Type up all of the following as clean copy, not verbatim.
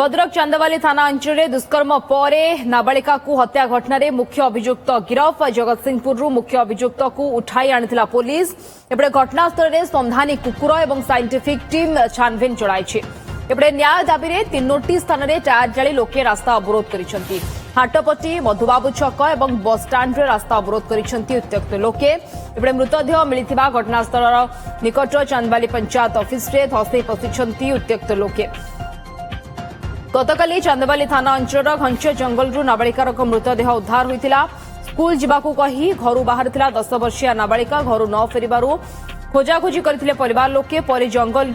भद्रक चांदवाली थाना अंचल में दुष्कर्म पर नाबालिका को हत्या घटना मुख्य अभियुक्त गिरफ। जगतसिंहपुर मुख्य अभियुक्त को उठाई आनी पुलिस। एपटे घटनास्थल में संधानी कुकुर और साइंटिफिक टीम छानभिन चलाई। एपटे न्याय दाबी में 3टी स्थान में टायर जाली लोके रास्ता अवरोध कर हाटपटी मधुबाबू छक और बसस्टाण्ड रास्ता अवरोध कर उत्त्यक्त लोके। एपटे मृतदेह मिलता घटनास्थल निकट चांदवाली पंचायत ऑफिस में धसई पशिंट उत्त्यक्त लोके। गतकाली चांदवाली थाना अंचल घंच जंगल नाबालिकार मृतदेह उद्धार होता। स्कूल जावाकू कही घर बाहर 10 वर्षीय नाबालिका घर न फेरबारू खोजाखोजी करथिले परिवार लोके। पर जंगल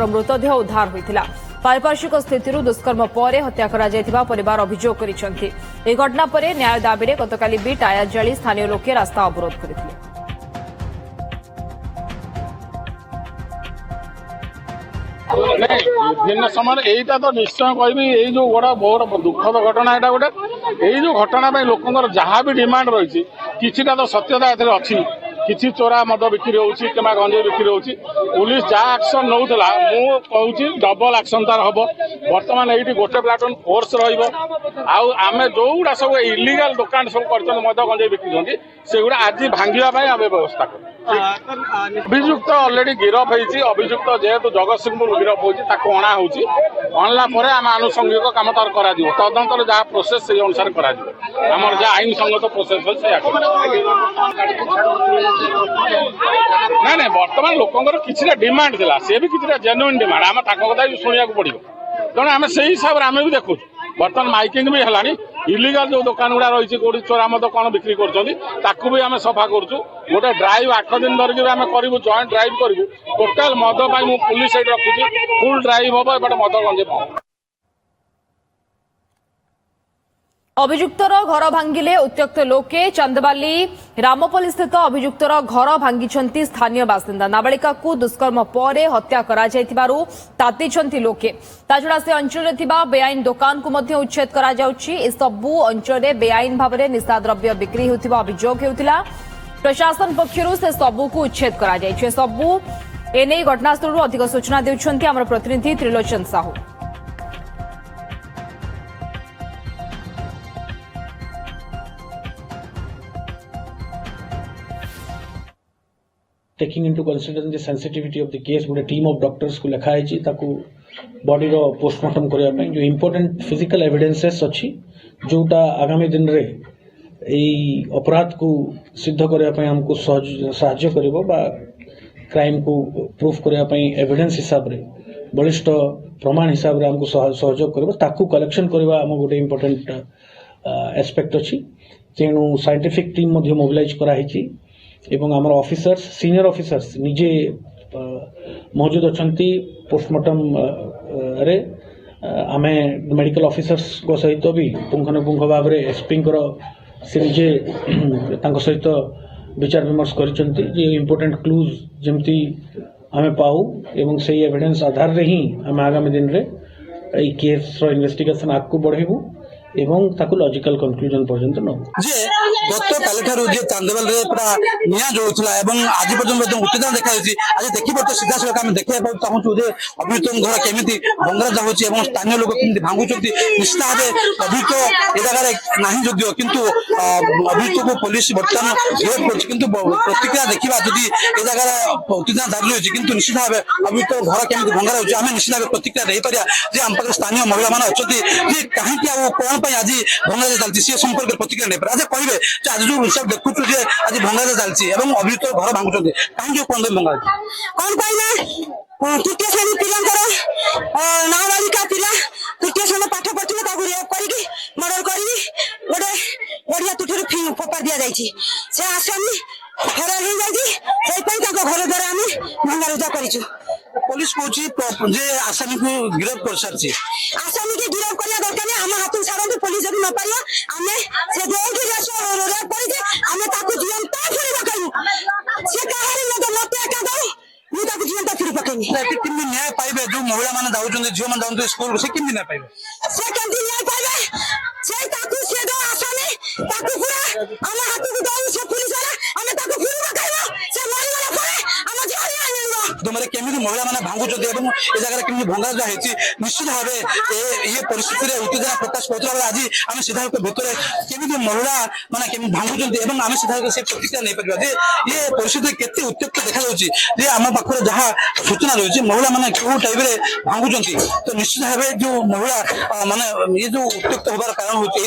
मृतदेह उद्धार होता। पारिपार्श्विक स्थिति दुष्कर्म पर हत्या करा जायतिबा परिवार अभियोग करिसेंति। ए घटना पर न्याय दाबी में गतकाली भी टायर जाली स्थानीय लोके रास्ता अवरोध करथिले। विभिन्न समय यहीटा तो निश्चय कहबी यही जो गोटा बहुत दुखद घटना यहाँ गोटे यही जो घटना लोक जहाँ भी डिमांड रही किसीटा तो सत्यता अच्छी किसी चोरा मद बिक्री होउछि किंबा गंजे बिक्री होउछि पुलिस जहाँ एक्शन नौला मु कहूँ डबल एक्शन तार हम बर्तमान ये गोटे प्लाटून फोर्स रमें जोड़ा सब इलिगाल दुकान सब कर मद गंजे बिक्री से गुड़ा आज भांगापी आम व्यवस्था कर। अभियुक्त अलरेडी गिरफ होती अभियुक्त जेहेतु जगतसिंहपुर गिरफ होती अणा होना आम आनुषंगिक कम तार कर तदंतर जहाँ प्रोसेस से अनुसार कर जहाँ आईन संगत प्रोसेस ना बर्तमान लोकंर किसी डिमांड थिला से भी किसी जेन्युइन डिमांड आम कथा भी शुणा पड़ो तेणु आम से हिसाब से आम भी देखु बर्तमान माइकिंग भी है इलिगाल जो दुकान गुड़ा रही कौटी चोरा मद कौन बिक्री कर आम सफा करुँ गोटे ड्राइव 8 दिन धरिकी आम करूँ जॉइंट ड्राइव करूँ टोटाल मद पुलिस रखुची फुल ड्राइव हम एपटे मद गंजे अभियुक्तर घर भांगिले उत्त्यक्त लोके। चांदवाली रामपल्ली स्थित अभियुक्तर घर भांगी स्थानीय बासिंदा। नाबालिका को दुष्कर्म पर हत्या करा जायतिबारु तातीछंती लोके। ताछड़ा से अंचल में थिबा बेआईन दुकान को मध्य उच्छेद करा जाउछि। ए सबु अंचल में बेआईन भाव में निशाद्रव्य बिक्री होतिबा अभियोग हेउतिला। प्रशासन पक्षरु से सबु को उच्छेद करा जायछि। सबु एने घटनास्थल अधिक सूचना देउछंती हमर प्रतिनिधि Trilochan Sahu. taking into consideration the sensitivity of the case गोटे टीम ऑफ डॉक्टर्स को लिखा है ताकू बॉडी रो पोस्टमार्टम करिया ପାଇଁ जो इंपोर्टेंट फिजिकल एविडेंसेस अछि जोटा आगामी दिन रे एई अपराध को सिद्ध करिया ପାଇଁ हमको सहायता करिवो बा क्राइम को प्रूफ करिया ପାଇଁ एविडेंस हिसाब रे बलिष्ठ प्रमाण हिसाब रे हमको सहयोग करिवो ताकू कलेक्शन करिवा हम गोटे इंपोर्टेंट एस्पेक्ट अछि तेनु साइंटिफिक टीम मध्ये मोबिलाइज करा हिची एवं आमर ऑफिसर्स सीनियर ऑफिसर्स निजे मौजूद अछंती पोस्टमार्टम रे आमे मेडिकल ऑफिसर्स को सहित भी पुंखानुपुंख भाव में एसपी से निजे सहित विचार विमर्श करिसेंती जे इंपोर्टेंट क्लूज जेमती आमे पाऊ एवं सही एविडेंस आधार रे ही आमे आगामी दिन रे ए केस रो इन्वेस्टिगेशन आगु बढ़ेबू एवं ताकू लॉजिकल कंक्लूजन पर्यंत न जे गत कालठारु जे चांदवाल रे पूरा निया जोउथला एवं आज पर्यंत उत्तेजना देखा होछि आज देखि बत सीधा सड़क हम देखिया पाउ चाहू जे अभियुक्त घर केमिति भंगरा जाउछि एवं स्थानीय लोक केमिति भांगुचंती निश्चित भाबे अभियुक्त ए जगह रे नाही जोग्य किंतु अभियुक्त को पुलिस बर्तमान गिरफ करछि किंतु प्रतिक्रिया देखिबा जदि ए जगह रे उत्तेजना जागली होछि किंतु निश्चित भाबे अभियुक्त घर केमिति भंगरा होछि आमे निश्चित भाबे प्रतिक्रिया देई परिया जे हम पाखे स्थानीय महिला माने अछति जे काहे कि आ कोन आज भंगारे चलती से संपर्क प्रतिक्रिया नहीं आज कहे आज जो हिसाब देखु आज भंगारे चलती अभियुक्त घर भांगुं कहीं कौन भंगा कौन कहना तृतीय श्रेणी पिला नाबालिका पिला तृतीय श्रेणी पाठ पढ़े रेप कर मर्डर कर गोटे ओडिया तुठी फोपा दि जाए से आसामी फरार हो जाए घर द्वारा आम भंगारुजा कर पुलिस कहूँ जे आसामी को गिरफ्त कर सारी आसामी की गिरफ्त करने दरकार नहीं आम हाथ छाड़ू पुलिस जब न पार आम से जो रेप कर जीवंत फिर पकड़ू से कहानी मत एका दो मुझे जीवंत फिर पकड़नी कितनी न्याय पाइबे जो महिला माने जाउछन झियो माने जाउछन स्कूल से कितनी न्याय पाइबे से केंती न्याय पाइबे से ताकू से दो आसामी ताकू पूरा आम हाथ को दो से पुलिस वाला आम ताकू फिर पकड़बो से मरी वाला परे आम जीवन आनिबो तुम्हारे केमिति महिला मैंने भांगुंट एवं ए जगह केमी भंगा जाए निश्चित भाव ये परिस्थिति में उत्तेजना प्रकाश पाता बेले आज आम सीधा भितर केमी महिला मैंने केमी भांगुंट आम सीधा से प्रतिक्रिया नहीं पार ये परिस्थिति केते उत्त्यक्त देखा जे आम पाखे जहाँ सूचना रही महिला मैंने क्यों टाइप भांगुंट तो निश्चित भाव जो महिला माने ये जो उत्त्यक्त होबार कारण होती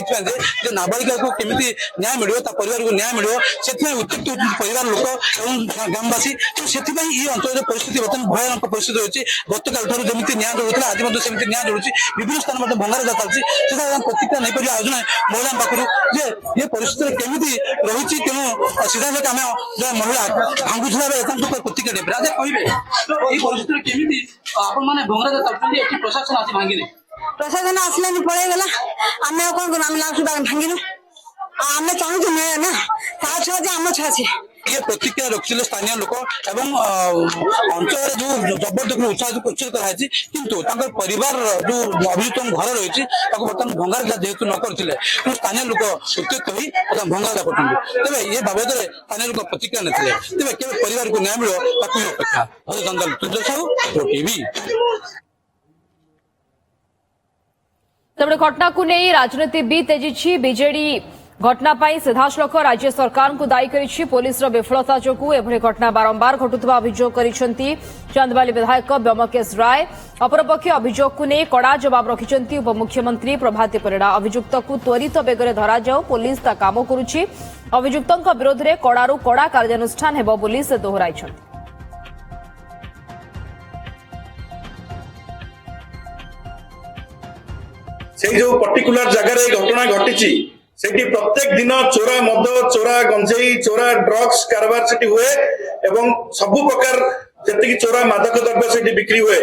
नाबालिका को केमी न्याय मिले परिवार को न्याय मिले से उत्त्यक्त परिवार लोक और ग्रामवासी तो से ये अंचल परिस्थिति बर्तमान भयानक परिस्थिति रही गतकाल ठार जमी न्याय जोड़ा आज सेमती न्याय जोड़ी विभिन्न स्थान भंगार चलती से प्रतिक्रिया नहीं पार आज महिला पाखु जे ये परिस्थिति केमी रही तेणु सीधा आम जो महिला भांगुला बेले प्रतिक्रिया नहीं पारे कहे तो ये परिस्थिति केमी आपण मैंने भंगार चलते प्रशासन आज भांगिने प्रशासन आसला पड़े गला आम कौन कर आम लास्ट भांगिलु आम चाहूँ ना ता छुआ आम छुआ से ये प्रतिक्रिया रखिले स्थानीय लोक एवं अंचल जो जबरदस्त उच्छेद कराई किंतु परिवार जो अभियुक्त घर रही बर्तमान भंगार जेहेतु न करते स्थानीय लोक उत्त्यक्त हो भंगार करते तेज ये बाबद स्थानीय लोक प्रतिक्रिया नहीं तेज केवल परिवार को न्याय मिले अपेक्षा तेबे घटना को नहीं राजनीति भी तेजी बीजेडी घटना पाई सीधासलख राज्य सरकार को दायी करिछि पुलिस रो विफलता जोगु एभଳି घटना बारंबार घटुवा अभियोग करिसेंती चांदबाली विधायक ब्योमकेश राय अपरपक्ष अभियोग को नहीं कड़ा जवाब रखिसेंती उपमुख्यमंत्री प्रभाती परिड़ा अभियुक्त को त्वरित बेगरे धरा जाओ पुलिस ता काम करुछि अभियुक्तों विरोध में कड़ारू कड़ा कार्यानुष्ठान हेबो बोली से दोहराइछंती से जो पर्टिकुलर जगह घटना घटी सेठी प्रत्येक दिन चोरा मद चोरा गंजेई चोरा ड्रग्स कारबार सेठी हुए एवं सबु प्रकार जति चोरा मादक द्रव्य सेठी बिक्री हुए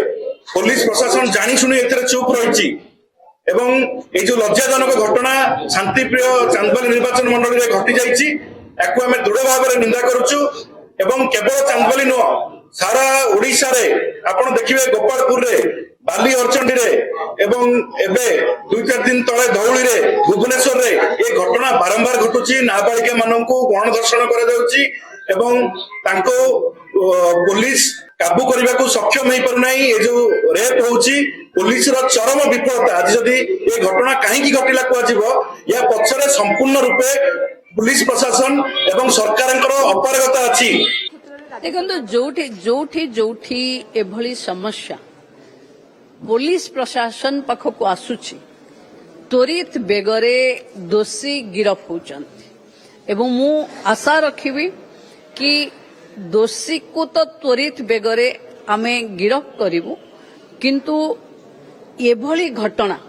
पुलिस प्रशासन जानी शुणी एथरे चुप रही एवं ये जो लज्जाजनक घटना शांतिप्रिय चांदबाली निर्वाचन मंडल में घटी जाइए याकू आम दृढ़ भाव में निंदा करुचु एवं केवल चांदबाली नुह सारा ओडिशा रे आपण देखिबे गोपालपुर रे बाली अर्चंडी रे एवं एबे 2-4 दिन तले धौली रे भुवनेश्वर रे ये घटना बारंबार घटुची नाबालिका माननकु गण दर्शन करा जाउची एवं तांको पुलिस काबू करबा को सक्षम नहीं पर नहीं ये जो रेप होउची पुलिस रो चरम विफलता आज जदी ये घटना काहे की घटिला को आजिबो या पछरे संपूर्ण रूपे पुलिस प्रशासन एवं सरकारଙ୍କର अपारगता अछि देखो जोठी एभली समस्या पुलिस प्रशासन पाखक आसुची त्वरित बेगरे दोषी गिरफ होचंती एवं मु आशा रखिबी कि दोषी को तो त्वरित बेगरे आमे गिरफ करिवु किंतु एभली घटना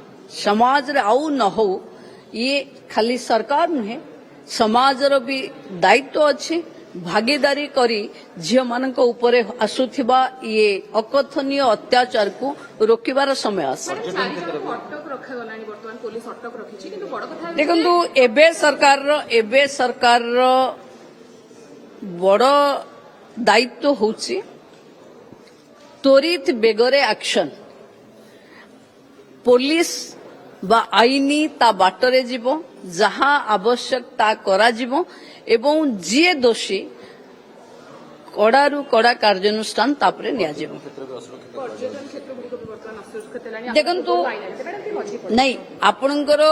समाज रे आउ न हो ये खाली सरकार नुहे समाज रो भी दायित्व अछि भागीदारी करी झियो मानक ऊपर आसुथिबा ये अकथनीय अत्याचार को रोकिबार समय आसे देखंतु एबे सरकार बड़ दायित्व होची त्वरित बेगरे एक्शन पुलिस बा आईनी ता बाटरे जीवो जहां आवश्यक ता करा जीवो एवं जी दोषी कड़ारू कड़ा कार्यानुष्ठान तापरे निया जीवो देखंतु नहीं आपणकर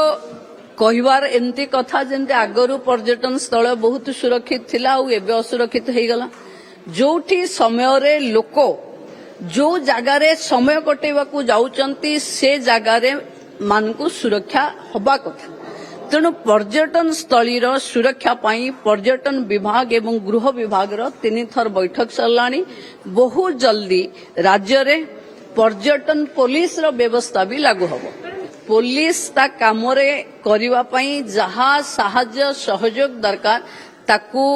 कहिबार एमती कथा जेंते आगरू पर्यटन स्थल बहुत सुरक्षित थिला और एबे असुरक्षित हो गला जोठी समय रे लोक जो जगार समय कटेवा को जाउचंती से जगार मानकु सुरक्षा हबा कथा तेणु पर्यटन स्थलीर सुरक्षा पाई पर्यटन विभाग एवं गृह विभाग 3 थर बैठक सरलाणी बहुत जल्दी राज्य रे पर्यटन पुलिस रो व्यवस्था भी लागू हबो पुलिस ता काम रे करिवा पाई जहा सहाय्य सहयोग दरकार ताकू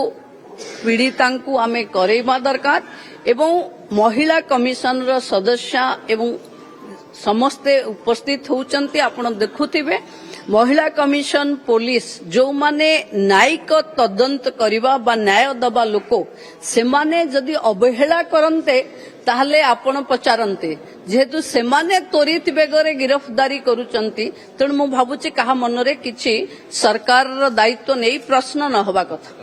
पीड़ितांकु आमे करेबा दरकार एवं महिला कमिशन रो सदस्य एवं समस्ते उपस्थित होचंती आपण देखुथिबे महिला कमिशन पुलिस जो माने न्यायिक तदंत करिबा बा न्याय दबा लोको से माने जदि अवहेला करन्ते ताहले आपण पचारन्ते जेहेतु से माने त्वरित बेगरे गिरफ्तारी करूचंती तेणु मु भाबुची कहा मनरे किछि सरकार दायित्व नै प्रश्न न होबा कथा